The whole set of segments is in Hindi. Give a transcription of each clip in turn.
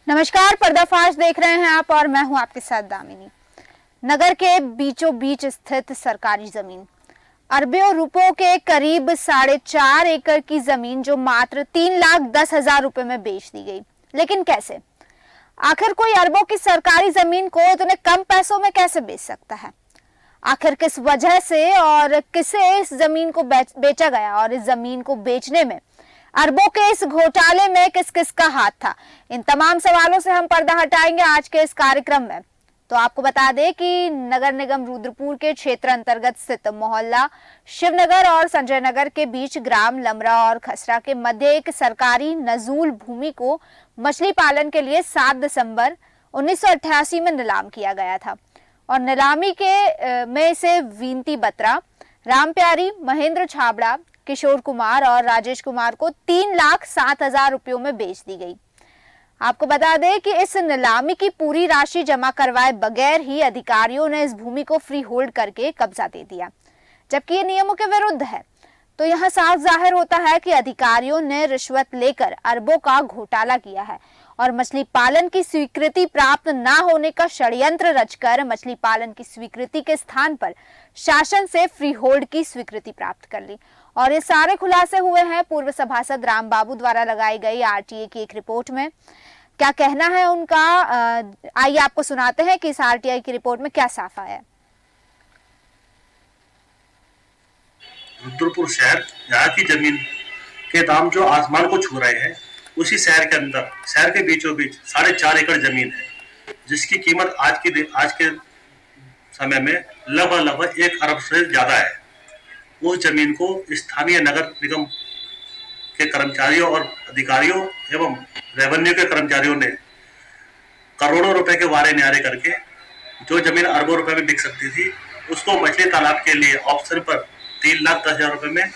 नमस्कार, पर्दाफाश देख रहे हैं आप और मैं हूं आपके साथ दामिनी। नगर के बीचों बीच स्थित सरकारी जमीन, अरबों रुपयों के करीब 4.5 एकड़ की जमीन जो मात्र 3,10,000 रुपए में बेच दी गई। लेकिन कैसे? आखिर कोई अरबों की सरकारी जमीन को इतने कम पैसों में कैसे बेच सकता है? आखिर किस वजह से और किसे इस जमीन को बेचा गया और इस जमीन को बेचने में अरबों के इस घोटाले में किस किस का हाथ था? इन तमाम सवालों से हम पर्दा हटाएंगे आज के इस कार्यक्रम में। तो आपको बता दें कि नगर निगम रुद्रपुर के क्षेत्र अंतर्गत स्थित मोहल्ला शिवनगर और संजय नगर के बीच ग्राम लमरा और खसरा के मध्य एक सरकारी नजूल भूमि को मछली पालन के लिए 7 दिसंबर 1988 में नीलाम किया गया था और नीलामी के में से विनती बत्रा, राम प्यारी, महेंद्र छाबड़ा, किशोर कुमार और राजेश कुमार को 3,07,000 रुपयों में बेच दी गई। आपको बता दें कि इस नीलामी की पूरी राशि जमा करवाए बगैर ही अधिकारियों ने इस भूमि को फ्री होल्ड करके कब्जा दे दिया, जबकि ये नियमों के विरुद्ध है। तो यहाँ साफ जाहिर होता है कि अधिकारियों ने रिश्वत लेकर अरबों का घोटाला किया है और मछली पालन की स्वीकृति प्राप्त न होने का षड्यंत्र रचकर मछली पालन की स्वीकृति के स्थान पर शासन से फ्री होल्ड की स्वीकृति प्राप्त कर ली। और ये सारे खुलासे हुए हैं पूर्व सभासद राम बाबू द्वारा लगाई गई आरटीआई की एक रिपोर्ट में। क्या कहना है उनका, आइए आपको सुनाते हैं कि इस आरटीआई की रिपोर्ट में क्या साफ आया है। रुद्रपुर शहर, यहाँ की जमीन के दाम जो आसमान को छू रहे हैं, उसी शहर के अंदर, शहर के बीचों बीच 4.5 एकड़ जमीन है, जिसकी कीमत आज के समय में लगभग 1 अरब से ज्यादा है। उस जमीन को स्थानीय नगर निगम के कर्मचारियों और अधिकारियों एवं रेवेन्यू के कर्मचारियों ने करोड़ों रुपए के वारे न्यारे करके जो जमीन अरबों रुपए में बिक सकती थी, उसको मछली तालाब के लिए ऑप्शन पर 3,10,000 रुपए में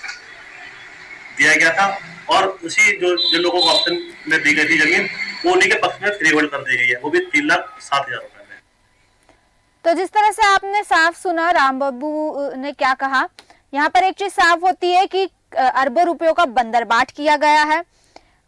दिया गया था और उसी जिन लोगों को ऑप्शन में दी गई थी जमीन, वो उन्हीं के पक्ष में फ्री होल्ड कर दी गई है, वो भी 3,07,000 रुपए में। तो जिस तरह से आपने साफ सुना राम बाबू ने क्या कहा, यहाँ पर एक चीज साफ होती है कि अरबों रुपयों का बंदरबाट किया गया है,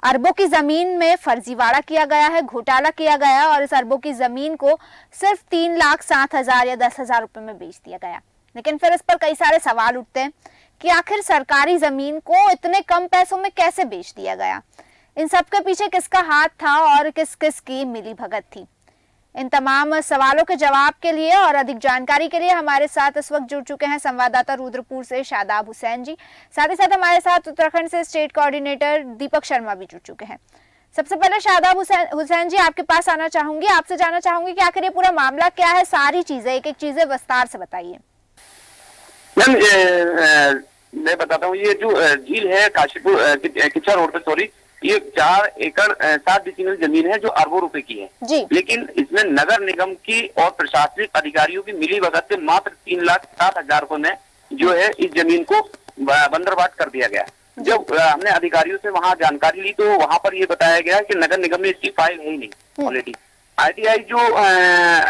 अरबों की जमीन में फर्जीवाड़ा किया गया है, घोटाला किया गया और इस अरबों की जमीन को सिर्फ 3,07,000 या 10,000 रुपए में बेच दिया गया। लेकिन फिर इस पर कई सारे सवाल उठते हैं कि आखिर सरकारी जमीन को इतने कम पैसों में कैसे बेच दिया गया, इन सब के पीछे किसका हाथ था और किस किस की मिली भगत थी। इन तमाम सवालों के जवाब के लिए और अधिक जानकारी के लिए हमारे साथ इस वक्त जुड़ चुके हैं संवाददाता रुद्रपुर से शादाब हुसैन जी। साथ ही साथ हमारे साथ उत्तराखंड से स्टेट कोऑर्डिनेटर दीपक शर्मा भी जुड़ चुके हैं। सबसे पहले शादाब हुसैन जी, आपके पास आना चाहूंगी, आपसे जानना चाहूंगी कि आखिर ये पूरा मामला क्या है, सारी चीजें एक एक चीजें विस्तार से बताइए। मैं बताता हूँ, ये जो झील है काशीपुर किच्चा रोड पे, सॉरी, ये 4 एकड़ 7 डिसीमल जमीन है जो अरबों रुपए की है जी। लेकिन इसमें नगर निगम की और प्रशासनिक अधिकारियों की मिली भगत से मात्र 3,07,000 रुपए में जो है इस जमीन को बंदरबाट कर दिया गया। जब हमने अधिकारियों से वहां जानकारी ली तो वहां पर ये बताया गया कि नगर निगम में इसकी फाइल है ही नहीं ऑलरेडी। आरटीआई जो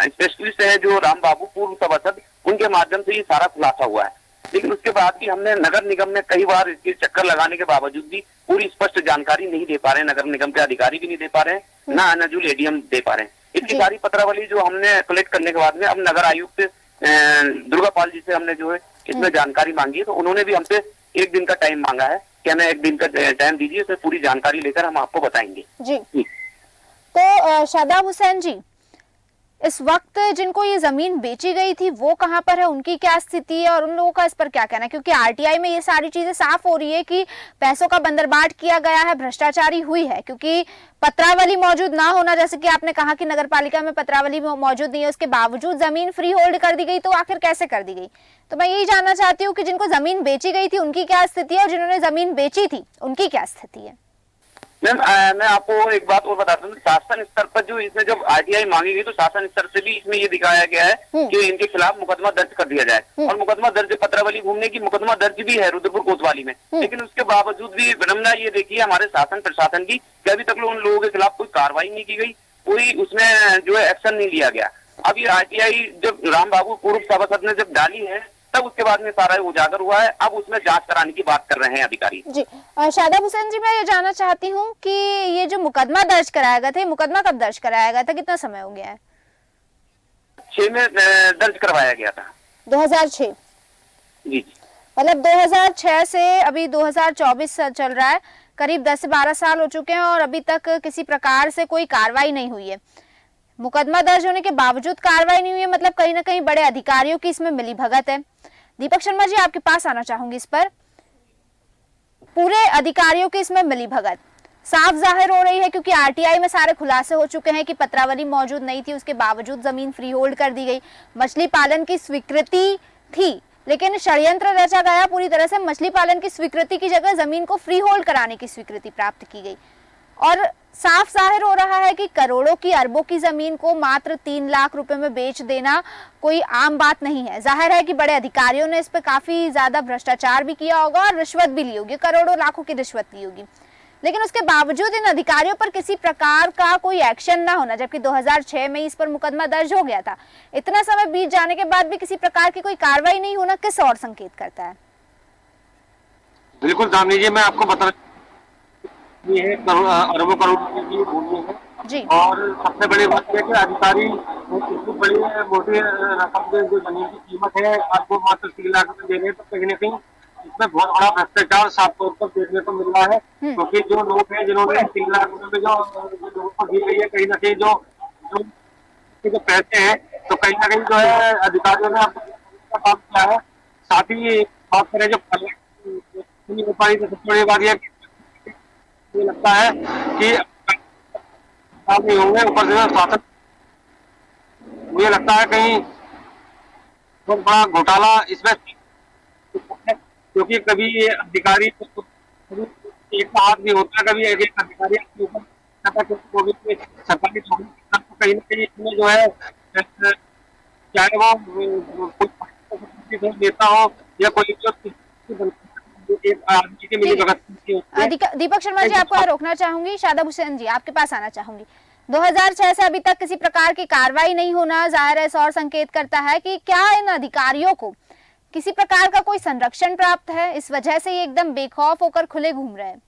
स्पेशलिस्ट है जो राम बाबू पूर्व सभासद, उनके माध्यम से ये सारा खुलासा हुआ है। लेकिन उसके बाद भी हमने नगर निगम में कई बार इसके चक्कर लगाने के बावजूद भी पूरी स्पष्ट जानकारी नहीं दे पा रहे हैं, नगर निगम के अधिकारी भी नहीं दे पा रहे हैं, ना नजूल एडीएम दे पा रहे हैं। इसकी सारी पत्रावली जो हमने कलेक्ट करने के बाद में अब नगर आयुक्त दुर्गापाल जी से हमने जो है इसमें जानकारी मांगी है, तो उन्होंने भी हमसे 1 दिन का टाइम मांगा है कि हमें 1 दिन का टाइम दीजिए, उसमें पूरी जानकारी लेकर हम आपको बताएंगे जी। तो शादाब हुसैन जी, इस वक्त जिनको ये जमीन बेची गई थी वो कहां पर है, उनकी क्या स्थिति है और उन लोगों का इस पर क्या कहना है? क्योंकि आरटीआई में ये सारी चीजें साफ हो रही है कि पैसों का बंदरबाट किया गया है, भ्रष्टाचारी हुई है, क्योंकि पत्रावली मौजूद ना होना, जैसे कि आपने कहा कि नगर पालिका में पत्रावली मौजूद नहीं है, उसके बावजूद जमीन फ्री होल्ड कर दी गई, तो आखिर कैसे कर दी गई? तो मैं यही जानना चाहती हूँ कि जिनको जमीन बेची गई थी उनकी क्या स्थिति है और जिन्होंने जमीन बेची थी उनकी क्या स्थिति है? मैम, मैं आपको एक बात और बताता हूँ, शासन स्तर पर जो इसमें जब आरटीआई मांगी गई तो शासन स्तर से भी इसमें ये दिखाया गया है कि इनके खिलाफ मुकदमा दर्ज कर दिया जाए और मुकदमा दर्ज पत्रावली घूमने की मुकदमा दर्ज भी है रुद्रपुर कोतवाली में। लेकिन उसके बावजूद भी विडंबना ये देखिए हमारे शासन प्रशासन की कि अभी तक उन लोगों के खिलाफ कोई कार्रवाई नहीं की गई, कोई उसमें जो है एक्शन नहीं लिया गया। अब ये आरटीआई जब राम बाबू पूर्व सभासद ने जब डाली है तब उसके बाद में सारा उजागर हुआ है। अब उसमें जांच कराने की बात कर रहे हैं अधिकारी जी। शादाब हुसैन जी, मैं ये जानना चाहती हूँ कि ये जो मुकदमा दर्ज कराया गया था, ये मुकदमा कब दर्ज कराया गया था, कितना समय हो गया है? 6 में दर्ज करवाया गया था। 2006? जी। मतलब 2006 से अभी 2024 चल रहा है, करीब 10 से 12 साल हो चुके हैं और अभी तक किसी प्रकार से कोई कार्रवाई नहीं हुई है। मुकदमा दर्ज होने के बावजूद कार्रवाई नहीं हुई है, मतलब कहीं ना कहीं बड़े अधिकारियों की इसमें मिलीभगत है। दीपक शर्मा जी, आपके पास आना चाहूंगी इस पर। पूरे अधिकारियों की इसमें मिलीभगत साफ जाहिर हो रही है, क्योंकि आरटीआई में सारे खुलासे हो चुके हैं कि पत्रावली मौजूद नहीं थी, उसके बावजूद जमीन फ्री होल्ड कर दी गई। मछली पालन की स्वीकृति थी, लेकिन षड्यंत्र रचा गया पूरी तरह से। मछली पालन की स्वीकृति की जगह जमीन को फ्री होल्ड कराने की स्वीकृति प्राप्त की गई और साफ जाहिर हो रहा है कि करोड़ों की अरबों की जमीन को मात्र 3 लाख रुपए में बेच देना कोई आम बात नहीं है। जाहिर है कि बड़े अधिकारियों ने इस पर काफी ज्यादा भ्रष्टाचार भी किया होगा और रिश्वत भी ली होगी, करोड़ों लाखों की रिश्वत ली होगी, लेकिन उसके बावजूद इन अधिकारियों पर किसी प्रकार का कोई एक्शन ना होना, जबकि 2006 में इस पर मुकदमा दर्ज हो गया था। इतना समय बीत जाने के बाद भी किसी प्रकार की कोई कार्रवाई नहीं होना किस और संकेत करता है? बिल्कुल दामिनी जी, मैं आपको बता ये है अरबों करोड़ रुपए की भूमि है जी। और सबसे बड़ी बात यह है कि अधिकारी इतनी बड़ी मोटी रकम की जो जमीन की कीमत है आपको मात्र 3 लाख रुपए दे रहे हैं, तो कहीं ना कहीं इसमें बहुत बड़ा भ्रष्टाचार साफ तौर पर देखने को मिल रहा है। क्योंकि जो लोग हैं जिन्होंने 3 लाख रुपए जो लोगों को दी गई है, कहीं ना कहीं जो पैसे हैं, तो कहीं ना कहीं जो है अधिकारियों ने काम किया है। साथ ही बात करें जो व्यापारी, तो सबसे बड़ी बात यह मुझे लगता है कि नहीं होंगे ऊपर से शासन, मुझे लगता है कहीं बहुत बड़ा घोटाला इसमें, क्योंकि कभी ये अधिकारी एक हाथ भी होता है, कभी एक अधिकारी अपने ऊपर सरकारी तो कहीं ना कहीं इसमें जो है चाहे वो कोई नेता हो या कोई आदमी की मिली भगत। दीपक शर्मा जी, आपको रोकना चाहूंगी। शादाब हुसैन जी, आपके पास आना चाहूंगी। 2006 से अभी तक किसी प्रकार की कार्रवाई नहीं होना जाहिर है और संकेत करता है कि क्या इन अधिकारियों को किसी प्रकार का कोई संरक्षण प्राप्त है, इस वजह से ये एकदम बेखौफ होकर खुले घूम रहे हैं?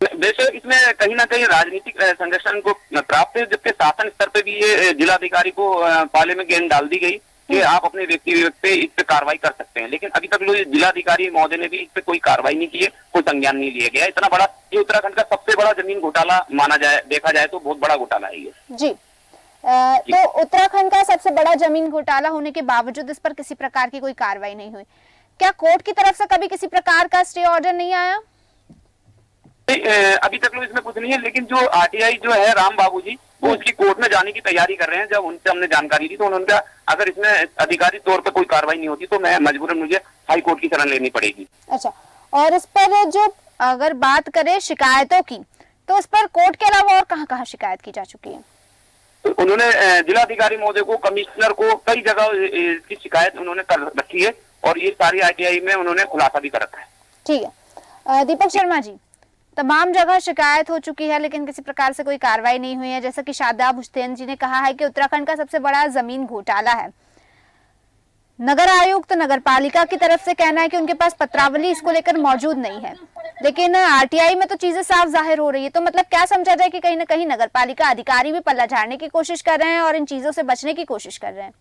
बेशक इसमें कहीं ना कहीं राजनीतिक संरक्षण को प्राप्त है, जबकि शासन स्तर पे भी ये जिलाधिकारी को पाले में गेंद डाल दी गई कि आप अपने व्यक्ति पे इस पे कार्रवाई कर सकते हैं, लेकिन अभी तक जिलाधिकारी महोदय ने भी इस पे कोई कार्रवाई नहीं की है, कोई संज्ञान नहीं लिया गया। इतना बड़ा ये उत्तराखंड का सबसे बड़ा जमीन घोटाला माना जाए, देखा जाए तो बहुत बड़ा घोटाला है ये। जी। तो उत्तराखंड का सबसे बड़ा जमीन घोटाला होने के बावजूद इस पर किसी प्रकार की कोई कार्रवाई नहीं हुई। क्या कोर्ट की तरफ से कभी किसी प्रकार का स्टे ऑर्डर नहीं आया? अभी तक इसमें कुछ नहीं है, लेकिन जो आरटीआई जो है राम बाबू जी, वो उसकी कोर्ट में जाने की तैयारी कर रहे हैं। जब उनसे हमने जानकारी दी तो उन्होंने कहा अगर इसमें अधिकारी तौर पे कोई कार्रवाई नहीं होती तो मैं मजबूरन मुझे हाई कोर्ट की शरण लेनी पड़ेगी। अच्छा, और इस पर जो अगर बात करें शिकायतों की, तो इस पर कोर्ट के अलावा और कहाँ-कहाँ शिकायत की जा चुकी है? तो उन्होंने जिलाधिकारी महोदय को, कमिश्नर को, कई जगह की शिकायत उन्होंने कर रखी है और ये सारी आरटीआई में उन्होंने खुलासा भी कर रखा है। ठीक है। दीपक शर्मा जी, तमाम जगह शिकायत हो चुकी है लेकिन किसी प्रकार से कोई कार्रवाई नहीं हुई है। जैसा कि शादाब हुसैन जी ने कहा है कि उत्तराखंड का सबसे बड़ा जमीन घोटाला है। नगर आयुक्त, नगर पालिका की तरफ से कहना है कि उनके पास पत्रावली इसको लेकर मौजूद नहीं है, लेकिन आरटीआई में तो चीजें साफ जाहिर हो रही है। तो मतलब क्या समझा जाए कि कहीं ना कहीं नगर पालिका अधिकारी भी पल्ला झाड़ने की कोशिश कर रहे हैं और इन चीजों से बचने की कोशिश कर रहे हैं?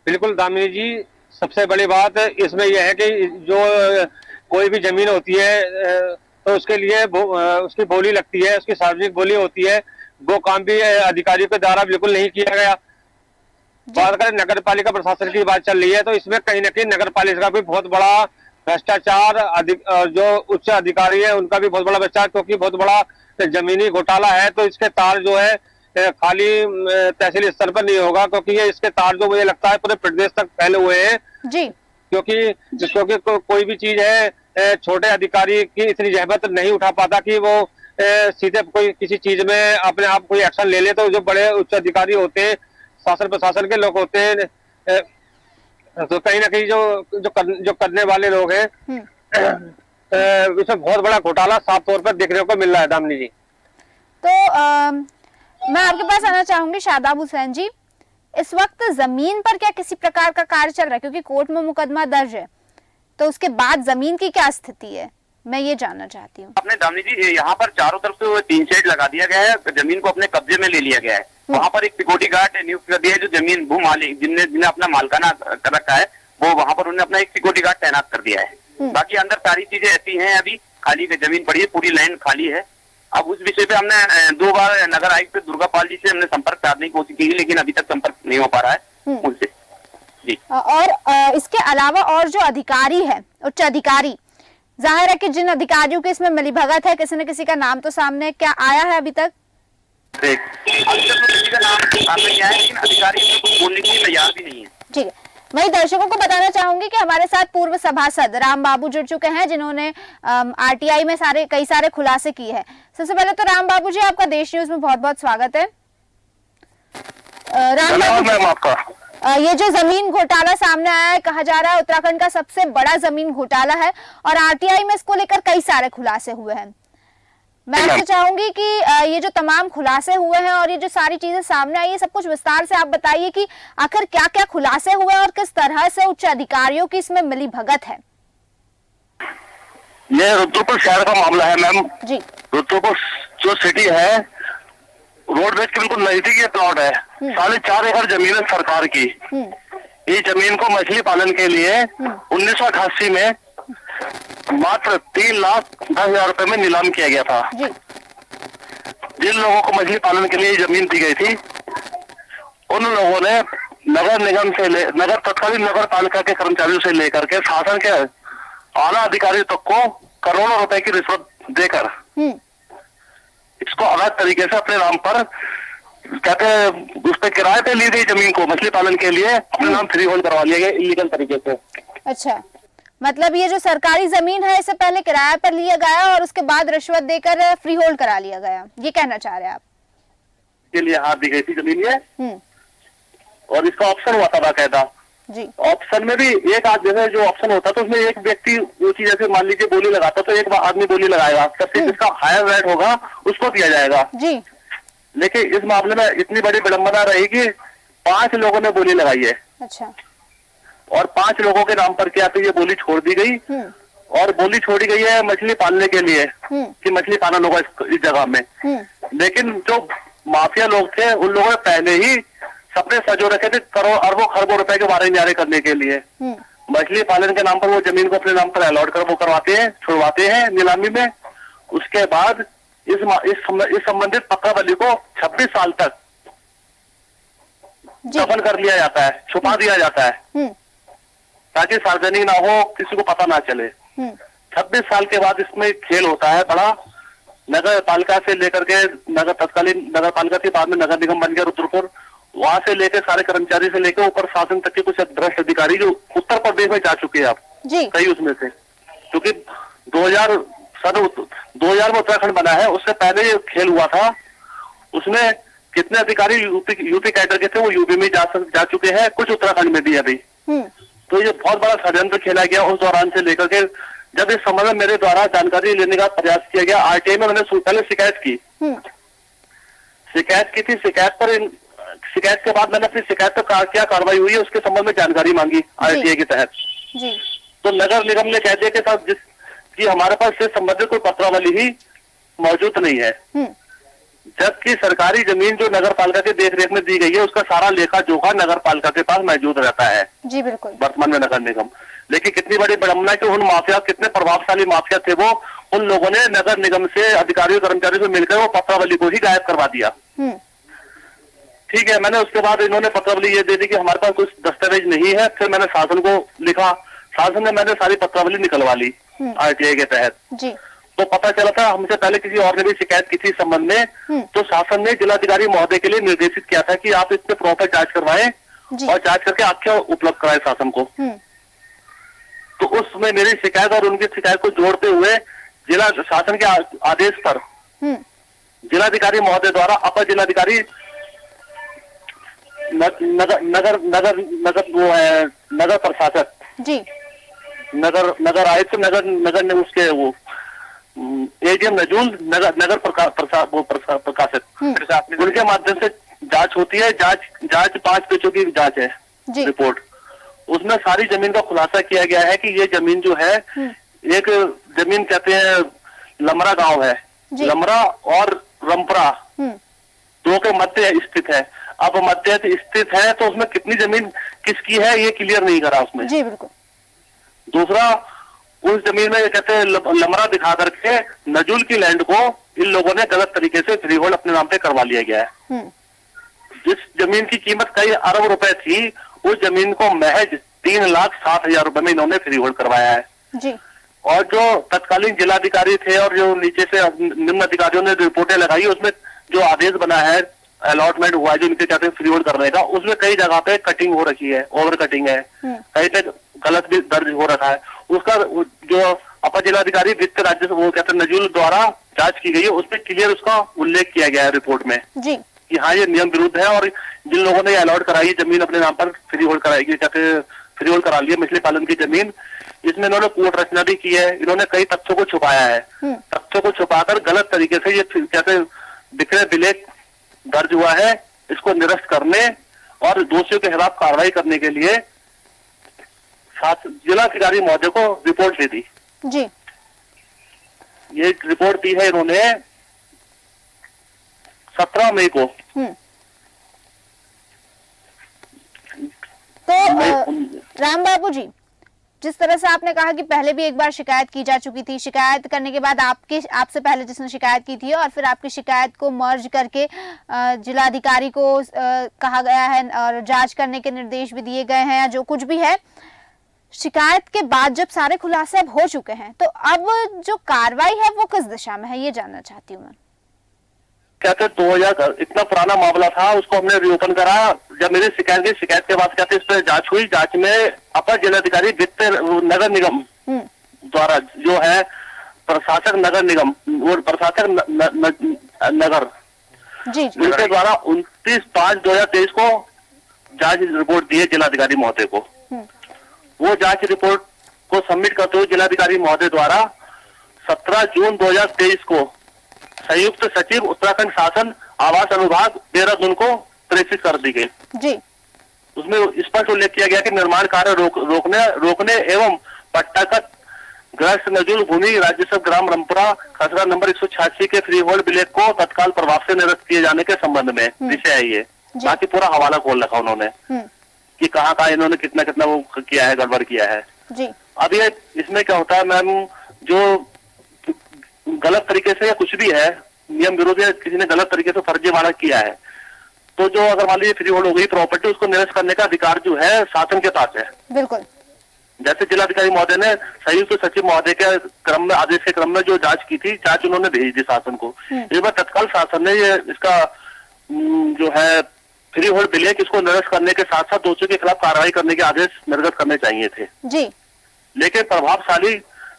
बिल्कुल दामिनी जी, सबसे बड़ी बात इसमें यह है कि जो कोई भी जमीन होती है तो उसके लिए उसकी बोली लगती है, उसकी सार्वजनिक बोली होती है, वो काम भी अधिकारियों के द्वारा बिल्कुल नहीं किया गया। बात करें नगर पालिका प्रशासन की बात चल रही है, तो इसमें कहीं ना कहीं नगर पालिका का भी बहुत बड़ा भ्रष्टाचार, जो उच्च अधिकारी है उनका भी बहुत बड़ा भ्रष्टाचार, क्योंकि बहुत बड़ा जमीनी घोटाला है। तो इसके तार जो है खाली तहसील स्तर पर नहीं होगा, क्योंकि ये इसके तार जो मुझे लगता है पूरे प्रदेश तक फैले हुए हैं जी। क्योंकि कोई भी चीज है छोटे अधिकारी की इतनी जहमत नहीं उठा पाता कि वो सीधे कोई किसी चीज में अपने आप कोई एक्शन ले ले। तो जो बड़े उच्च अधिकारी होते हैं, शासन प्रशासन के लोग होते हैं, तो कहीं ना कहीं जो करने वाले लोग हैं, इसमें बहुत बड़ा घोटाला साफ तौर पर देखने को मिल रहा है दामिनी जी। तो मैं आपके पास आना चाहूंगी शादाब हुसैन जी। इस वक्त जमीन पर क्या किसी प्रकार का कार्य चल रहा है, क्योंकि कोर्ट में मुकदमा दर्ज है, तो उसके बाद जमीन की क्या स्थिति है, मैं ये जानना चाहती हूँ। अपने दामिनी जी, यहाँ पर चारों तरफ से टीन शेड लगा दिया गया है, जमीन को अपने कब्जे में ले लिया गया है। वहाँ पर एक सिक्योरिटी गार्ड नियुक्त कर दिया है, जो जमीन भू मालिक जिन्हें अपना मालकाना कर रखा है, वो वहाँ पर उन्होंने अपना एक सिक्योरिटी गार्ड तैनात कर दिया है। बाकी अंदर सारी चीजें ऐसी हैं, अभी खाली जमीन पड़ी है, पूरी लैंड खाली है। अब उस विषय पे हमने 2 बार नगर आयुक्त दुर्गा पाल जी से हमने संपर्क साधने की कोशिश की, लेकिन अभी तक संपर्क नहीं हो पा रहा है उनसे जी। और इसके अलावा और जो अधिकारी है, उच्च अधिकारी, जाहिर है कि जिन अधिकारियों के इसमें मिलीभगत है, किसी न किसी का नाम तो सामने क्या आया है अभी तक? अभी तक तो किसी का नाम सामने नहीं आया, लेकिन अधिकारी कुछ बोलने के लिए तैयार भी नहीं है। ठीक है, मैं दर्शकों को बताना चाहूंगी कि हमारे साथ पूर्व सभासद राम बाबू जुड़ चुके हैं, जिन्होंने आरटीआई में कई सारे खुलासे किए हैं। सबसे पहले तो राम बाबू जी, आपका देश न्यूज में बहुत बहुत स्वागत है। राम बाबू मैम, आपका ये जो जमीन घोटाला सामने आया है, कहा जा रहा है उत्तराखंड का सबसे बड़ा जमीन घोटाला है, और आरटीआई में इसको लेकर कई सारे खुलासे हुए हैं। मैं आपसे चाहूंगी कि ये जो तमाम खुलासे हुए हैं और ये जो सारी चीजें सामने आई है, सब कुछ विस्तार से आप बताइए कि आखिर क्या क्या खुलासे हुए और किस तरह से उच्च अधिकारियों की इसमें मिलीभगत है। ये रुद्रपुर शहर का मामला है मैम जी। रुद्रपुर जो सिटी है, रोडवेज के बिल्कुल नजदीक ये प्लॉट है। 4.5 एकड़ जमीन है सरकार की। ये जमीन को मछली पालन के लिए 1988 में मात्र 3,10,000 रुपए में नीलाम किया गया था। जी। जिन लोगों को मछली पालन के लिए जमीन दी गई थी, उन लोगों ने नगर निगम से तत्कालीन नगर पालिका के कर्मचारियों से लेकर के शासन के आला अधिकारी तक को करोड़ों रुपए की रिश्वत देकर इसको अवैध तरीके से अपने नाम पर, कहते हैं उस पर किराए पे ली गई जमीन को मछली पालन के लिए अपने नाम फ्री होल्ड करवा लिया गया इलीगल तरीके से। अच्छा, मतलब ये जो सरकारी जमीन है, इसे पहले किराए पर लिया गया और उसके बाद रिश्वत देकर फ्री होल्ड करा लिया गया, ये कहना चाह रहे हैं आप? के लिए हाथ दी गई थी जमीन ये, और इसका ऑप्शन हुआ था बाकायदा। जी। ऑप्शन में भी एक जैसे जो ऑप्शन होता तो उसमें एक व्यक्ति उसी, जैसे मान लीजिए बोली लगाता तो एक आदमी बोली लगाएगा, सबसे जिसका हायर रेट होगा उसको दिया जाएगा। जी। लेकिन इस मामले में इतनी बड़ी विडंबना रही कि 5 लोगों ने बोली लगाई है। अच्छा। और 5 लोगों के नाम पर क्या तो ये बोली छोड़ दी गई, और बोली छोड़ी गई है मछली पालने के लिए कि मछली पालन होगा इस जगह में। लेकिन जो माफिया लोग थे, उन लोगों ने पहले ही सपने सजो रखे थे करोड़ अरबों खरबों रुपए के बारे न्यारे करने के लिए। मछली पालन के नाम पर वो जमीन को अपने नाम पर अलॉट कर वो करवाते हैं, छुड़वाते हैं नीलामी में। उसके बाद इस संबंधित पक्काबली को 26 साल तक दफन कर लिया जाता है, छुपा दिया जाता है, ताकि सार्वजनिक ना हो, किसी को पता ना चले। 26 साल के बाद इसमें खेल होता है बड़ा। नगर पालिका से लेकर के तत्कालीन नगर पालिका के बाद में नगर निगम बन गया रुद्रपुर, वहां से लेकर सारे कर्मचारी से लेकर ऊपर शासन तक के कुछ भ्रष्ट अधिकारी जो उत्तर प्रदेश में जा चुके हैं आप कई उसमें से, क्योंकि 2000 में उत्तराखंड बना है, उससे पहले ये खेल हुआ था। उसमें कितने अधिकारी यूपी कैडर के थे वो यूपी में जा चुके हैं, कुछ उत्तराखंड में भी अभी। तो ये बहुत बड़ा षड्यंत्र खेला गया उस दौरान से लेकर के। जब इस संबंध में मेरे द्वारा जानकारी लेने का प्रयास किया गया आरटीआई में, मैंने पहले शिकायत की थी। शिकायत के बाद मैंने अपनी शिकायत पर क्या कार्रवाई हुई है उसके संबंध में जानकारी मांगी आरटीआई के तहत। तो नगर निगम ने कह दिया कि साहब कि हमारे पास इससे संबंधित कोई पत्रावली ही मौजूद नहीं है, जबकि सरकारी जमीन जो नगर पालिका के देख रेख में दी गई है उसका सारा लेखा जोखा नगर पालिका के पास मौजूद रहता है। जी बिल्कुल। वर्तमान में नगर निगम, लेकिन कितनी बड़ी विडंबना कि उन माफिया, कितने प्रभावशाली माफिया थे वो, उन लोगों ने नगर निगम से अधिकारियों कर्मचारियों से मिलकर वो पत्रावली को ही गायब करवा दिया। ठीक है, मैंने उसके बाद इन्होंने पत्रावली ये दे दी कि हमारे पास कुछ दस्तावेज नहीं है। फिर मैंने शासन को लिखा, शासन ने मैंने सारी पत्रावली निकलवा ली आरटीआई के तहत। तो पता चला था हमसे पहले किसी और ने भी शिकायत की थी इस संबंध में, तो शासन ने जिलाधिकारी महोदय के लिए निर्देशित किया था कि आप इस पे प्रॉपर जांच करवाएं और जांच करके आख्या उपलब्ध कराएं शासन को। तो उसमें मेरी शिकायत और उनकी शिकायत को जोड़ते हुए जिला शासन के आदेश पर जिलाधिकारी महोदय द्वारा अपर जिलाधिकारी नगर प्रशासक नगर आयुक्त नगर ने उसके वो एडीएम नजूल नगर प्रकाशक उनके माध्यम से जांच होती है, जांच 5 पेजों की जांच है जी। रिपोर्ट। उसमें सारी जमीन का खुलासा किया गया है कि ये जमीन जो है एक जमीन कहते हैं लमरा गांव है, जी। लमरा और रंपरा दो के मध्य स्थित है। अब मध्य स्थित है तो उसमें कितनी जमीन किसकी है ये क्लियर नहीं करा उसमें। जी बिल्कुल। दूसरा, उस जमीन में कहते हैं लमरा दिखा करके नजुल की लैंड को इन लोगों ने गलत तरीके से फ्री होल्ड अपने नाम पे करवा लिया गया है। जिस जमीन की कीमत कई अरब रुपए थी, उस जमीन को महज 3,60,000 रुपए में इन्होंने फ्री होल्ड करवाया है जी। और जो तत्कालीन जिलाधिकारी थे और जो नीचे से निम्न अधिकारियों ने रिपोर्टें लगाई, उसमें जो आदेश बना है, अलॉटमेंट हुआ है जो इनके कहते हैं फ्री होल्ड करने का, उसमें कई जगह पे कटिंग हो रखी है, ओवर कटिंग है, कहीं पे गलत भी दर्ज हो रखा है। उसका जो अपर जिलाधिकारी वित्त राज्य वो कहते हैं नजूल द्वारा जांच की गई है, उसमें क्लियर उसका उल्लेख किया गया है रिपोर्ट में जी। कि हाँ ये नियम विरुद्ध है और जिन लोगों ने अलॉट कराई जमीन अपने नाम पर फ्री होल्ड कराएगी, कहते फ्री होल्ड करा लिया मछली पालन की जमीन, इसमें इन्होंने कोर्ट रचना भी की है। इन्होंने कई तथ्यों को छुपाया है, तथ्यों को छुपाकर गलत तरीके से ये कहते विक्रय विलेख दर्ज हुआ है, इसको निरस्त करने और दोषियों के खिलाफ कार्रवाई करने के लिए जिलाधिकारी महोदय को रिपोर्ट दे दी जी। ये रिपोर्ट दी है इन्होंने 17 मई को। तो राम बाबू जी, जिस तरह से आपने कहा कि पहले भी एक बार शिकायत की जा चुकी थी, शिकायत करने के बाद आपसे पहले जिसने शिकायत की थी और फिर आपकी शिकायत को मर्ज करके जिलाधिकारी को कहा गया है और जांच करने के निर्देश भी दिए गए हैं या जो कुछ भी है, शिकायत के बाद जब सारे खुलासे अब हो चुके हैं तो अब जो कार्रवाई है वो किस दिशा में है, ये जानना चाहती हूँ मैं। कहते 2000 इतना पुराना मामला था, उसको हमने रिओपन करा। जब मेरी शिकायत के बाद कहते इस पर जांच हुई, जांच में अपर जिलाधिकारी वित्त नगर निगम द्वारा जो है प्रशासक नगर निगम और प्रशासक नगर जी। उनके द्वारा 29/5/2023 को जांच रिपोर्ट दी है जिलाधिकारी महोदय को। वो जांच रिपोर्ट को सबमिट करते हुए जिलाधिकारी महोदय द्वारा 17 जून 2023 को संयुक्त सचिव उत्तराखंड शासन आवास अनुभाग देहरादून को प्रेषित कर दी गई जी। उसमें स्पष्ट उल्लेख किया गया कि निर्माण कार्य रोकने एवं पट्टागत ग्रस्त नजूल भूमि राज्य ग्राम रंपरा खसरा नंबर 186 के फ्री होल्ड विलेख को तत्काल प्रभाव से निरस्त किए जाने के संबंध में विषय है ये। बाकी पूरा हवाला खोल रखा उन्होंने कि कहाँ इन्होंने कितना वो किया है, गड़बड़ किया है जी। अब ये इसमें क्या होता है मैम, जो गलत तरीके से या कुछ भी है नियम विरोध या किसी ने गलत तरीके से फर्जीवाड़ा किया है, तो जो अगर मान लीजिए फ्री होल्ड हो गई प्रॉपर्टी, उसको निरस्त करने का अधिकार जो है शासन के पास है। बिल्कुल। जैसे जिलाधिकारी महोदय ने संयुक्त सचिव महोदय के क्रम में आदेश के क्रम में जो जांच की थी, जांच उन्होंने भेज दी शासन को। इस बार तत्काल शासन ने ये इसका जो है फ्री होल्ड विलेख इसको निरस्त करने के साथ साथ दोषियों के खिलाफ कार्रवाई करने के आदेश निर्गत करने चाहिए थे जी। लेकिन प्रभावशाली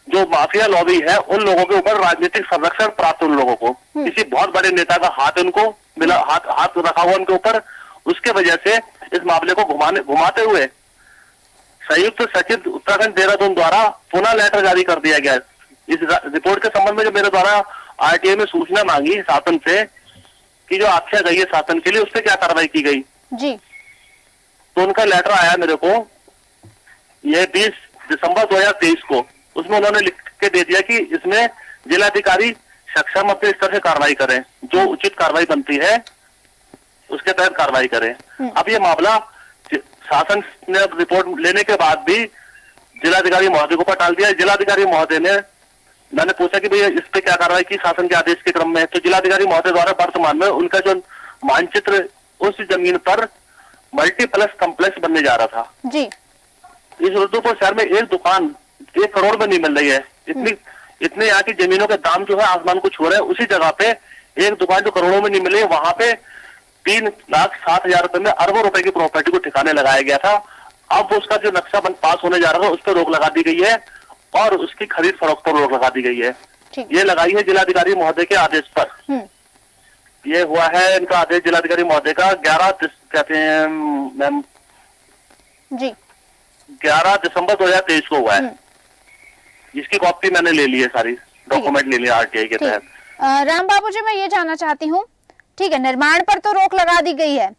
जो माफिया लॉबी है उन लोगों के ऊपर राजनीतिक संरक्षण प्राप्त, उन लोगों को किसी बहुत बड़े नेता का हाथ उनको मिला, हाथ रखा हुआ उनके ऊपर, उसके वजह से इस मामले को घुमाते हुए संयुक्त सचिव उत्तराखंड देहरादून द्वारा पुनः लेटर जारी कर दिया गया। इस रिपोर्ट के संबंध में जो मेरे द्वारा आरटीआई में सूचना मांगी शासन से कि जो आख्या गई है शासन के लिए, उस पर क्या कार्रवाई की गई जी, तो उनका लेटर आया मेरे को ये 20 दिसंबर 2023 को। उसमें उन्होंने लिख के दे दिया कि इसमें जिलाधिकारी सक्षम अपने स्तर से कार्रवाई करें, जो उचित कार्रवाई बनती है उसके तहत कार्रवाई करें। अब ये मामला शासन ने रिपोर्ट लेने के बाद भी जिलाधिकारी महोदय को टाल दिया। जिलाधिकारी महोदय ने, मैंने पूछा कि भैया इस पे क्या कार्रवाई की शासन के आदेश के क्रम में, तो जिलाधिकारी महोदय द्वारा वर्तमान में उनका जो मानचित्र उस जमीन पर मल्टीप्लेक्स कॉम्प्लेक्स बनने जा रहा था जी। इस रुद्रपुर शहर में एक दुकान 1 करोड़ में नहीं मिल रही है। इतने यहाँ की जमीनों के दाम जो है आसमान को छू रहे हैं। उसी जगह पे एक दुकान जो करोड़ों में नहीं मिली है, वहां पे 3,60,000 रुपए में अरबों रुपए की प्रॉपर्टी को ठिकाने लगाया गया था। अब उसका जो नक्शा पास होने जा रहा है उस पर रोक लगा दी गई है और उसकी खरीद फरोख्त पर रोक लगा दी गई है। ये लगाई है जिलाधिकारी महोदय के आदेश पर। ये हुआ है इनका आदेश जिलाधिकारी महोदय का 11 कहते हैं मैम जी 11 दिसंबर 2023 को हुआ है। इसकी कॉपी मैंने ले ली है, सारी डॉक्यूमेंट ले लिया आरटीआई के तहत। राम बाबू जी, मैं ये जानना चाहती हूँ ठीक है, निर्माण पर तो रोक लगा दी गई है,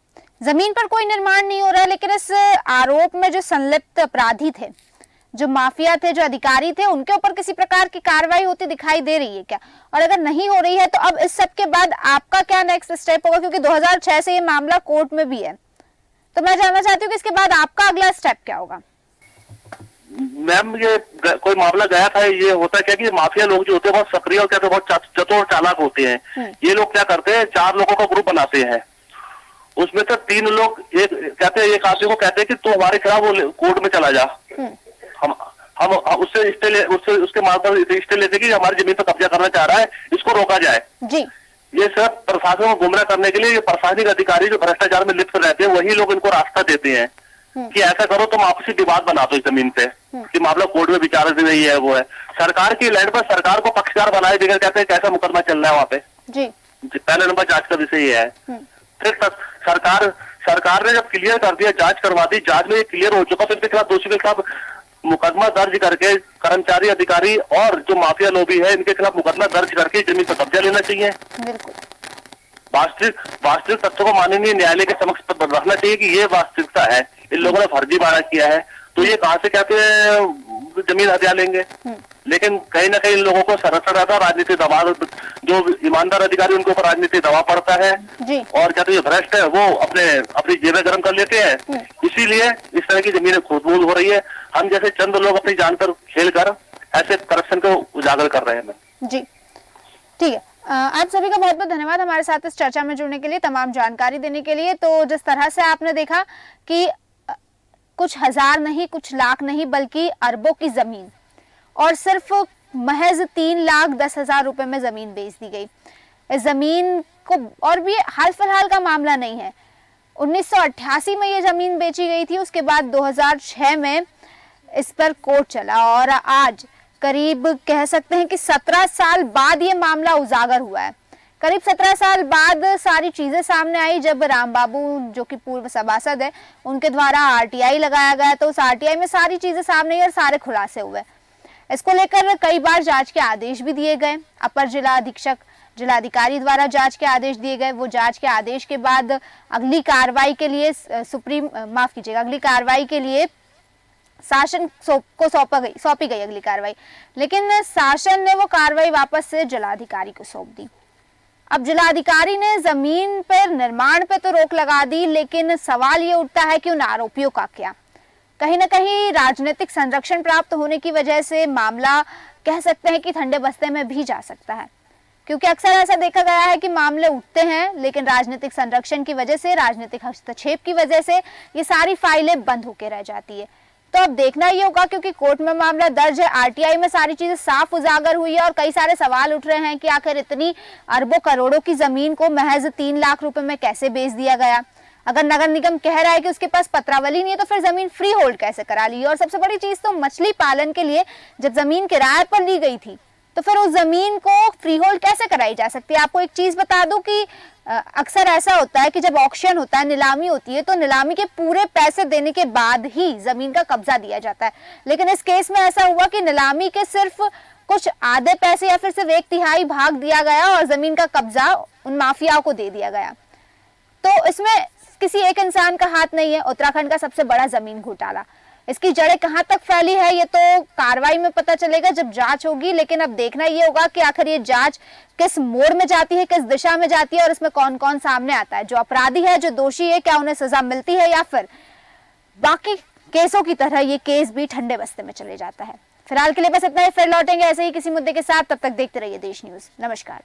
जमीन पर कोई निर्माण नहीं हो रहा है, लेकिन इस आरोप में जो संलिप्त अपराधी थे, जो माफिया थे, जो अधिकारी थे, उनके ऊपर किसी प्रकार की कार्रवाई होती दिखाई दे रही है क्या? और अगर नहीं हो रही है तो अब इस सब के बाद आपका क्या नेक्स्ट स्टेप होगा? क्योंकि 2006 से ये मामला कोर्ट में भी है, तो मैं जानना चाहती हूँ कि इसके बाद आपका अगला स्टेप क्या होगा? मैम, ये कोई मामला गया था, ये होता क्या कि माफिया लोग जो होते हैं बहुत सक्रिय और कहते हैं बहुत चतुर चालाक होते हैं। ये लोग क्या करते हैं, 4 लोगों का ग्रुप बनाते हैं, उसमें से 3 लोग एक कहते हैं, एक आदमी को कहते हैं कि तू हमारे खिलाफ वो कोर्ट में चला जा, हम उससे उसके मार्फत स्टे लेते कि हमारी जमीन पर कब्जा करना चाह रहा है, इसको रोका जाए जी। ये सब प्रशासन को गुमराह करने के लिए ये प्रशासनिक अधिकारी जो भ्रष्टाचार में लिप्त रहते हैं वही लोग इनको रास्ता देते हैं कि ऐसा करो, तुम आपसी विवाद बना दो इस जमीन पे कि मामला कोर्ट में विचाराधीन नहीं है, वो है सरकार की लैंड पर सरकार को पक्षकार बनाए बगैर कहते हैं कैसा मुकदमा चल रहा है वहाँ पे जी। पहले नंबर जांच का विषय ये है। फिर सरकार ने जब क्लियर कर दिया, जांच करवा दी, जांच में ये क्लियर हो चुका, तो इनके खिलाफ दोषी के खिलाफ मुकदमा दर्ज करके कर्मचारी अधिकारी और जो माफिया लोबी है इनके खिलाफ मुकदमा दर्ज करके जमीन पर कब्जा लेना चाहिए। वास्तविक तथ्यों को माननीय न्यायालय के समक्ष रखना चाहिए कि ये वास्तविकता है, इन लोगों ने फर्जी माना किया है, तो ये कहां से कहते हैं जमीन हथिया लेंगे। लेकिन कहीं ना कहीं इन लोगों को सरसर रहता, राजनीतिक दबाव, जो ईमानदार अधिकारी उनके ऊपर राजनीतिक दबाव पड़ता है और कहते हैं भ्रष्ट है वो अपनी जेबें गर्म कर लेते हैं, इसीलिए इस तरह की जमीनें खुदबूद हो रही है। हम जैसे चंद लोग अपनी जान पर खेल कर ऐसे करप्शन को उजागर कर रहे हैं जी। ठीक है, आप सभी का बहुत बहुत धन्यवाद हमारे साथ इस चर्चा में जुड़ने के लिए, तमाम जानकारी देने के लिए। तो जिस तरह से आपने देखा कि कुछ हजार नहीं, कुछ लाख नहीं, बल्कि अरबों की जमीन और सिर्फ महज 3,10,000 रुपए में जमीन बेच दी गई। इस जमीन को, और भी हाल फिलहाल का मामला नहीं है, 1988 में ये जमीन बेची गई थी, उसके बाद 2006 में इस पर कोर्ट चला और आज करीब कह सकते हैं कि 17 साल बाद ये मामला उजागर हुआ है। करीब 17 साल बाद सारी चीजें सामने आई, जब राम बाबू जो कि पूर्व सभासद है उनके द्वारा आरटीआई लगाया गया, तो उस आरटीआई में सारी चीजें सामने आई और सारे खुलासे हुए। इसको लेकर कई बार जांच के आदेश भी दिए गए, अपर जिला अधीक्षक, जिलाधिकारी द्वारा जांच के आदेश दिए गए। वो जांच के आदेश के बाद अगली कार्रवाई के लिए अगली कार्रवाई के लिए शासन को सौंपी गई अगली कार्रवाई, लेकिन शासन ने वो कार्रवाई वापस से जिलाधिकारी को सौंप दी। अब जिलाधिकारी ने जमीन पर निर्माण पे तो रोक लगा दी, लेकिन सवाल ये उठता है कि उन आरोपियों का क्या? कहीं ना कहीं राजनीतिक संरक्षण प्राप्त होने की वजह से मामला कह सकते हैं कि ठंडे बस्ते में भी जा सकता है, क्योंकि अक्सर ऐसा देखा गया है कि मामले उठते हैं लेकिन राजनीतिक संरक्षण की वजह से, राजनीतिक हस्तक्षेप की वजह से ये सारी फाइलें बंद होकर रह जाती है। तो अब देखना ही होगा, क्योंकि कोर्ट में मामला दर्ज है, आरटीआई में सारी चीजें साफ उजागर हुई है और कई सारे सवाल उठ रहे हैं कि आखिर इतनी अरबों करोड़ों की जमीन को महज 3 लाख रुपए में कैसे बेच दिया गया। अगर नगर निगम कह रहा है कि उसके पास पत्रावली नहीं है, तो फिर जमीन फ्री होल्ड कैसे करा ली? और सबसे बड़ी चीज तो मछली पालन के लिए जब जमीन किराए पर ली गई थी, तो फिर उस जमीन को फ्री होल्ड कैसे कराई जा सकती है? आपको एक चीज बता दूं कि अक्सर ऐसा होता है कि जब ऑक्शन होता है, नीलामी होती है, तो नीलामी के पूरे पैसे देने के बाद ही जमीन का कब्जा दिया जाता है। लेकिन इस केस में ऐसा हुआ कि नीलामी के सिर्फ कुछ आधे पैसे या फिर सिर्फ 1/3 भाग दिया गया और जमीन का कब्जा उन माफियाओं को दे दिया गया। तो इसमें किसी एक इंसान का हाथ नहीं है। उत्तराखंड का सबसे बड़ा जमीन घोटाला, इसकी जड़ें कहां तक फैली है ये तो कार्रवाई में पता चलेगा जब जांच होगी। लेकिन अब देखना ये होगा कि आखिर ये जांच किस मोड़ में जाती है, किस दिशा में जाती है और इसमें कौन कौन सामने आता है। जो अपराधी है, जो दोषी है, क्या उन्हें सजा मिलती है या फिर बाकी केसों की तरह ये केस भी ठंडे बस्ते में चले जाता है। फिलहाल के लिए बस इतना ही, फिर लौटेंगे ऐसे ही किसी मुद्दे के साथ। तब तक देखते रहिए देश न्यूज। नमस्कार।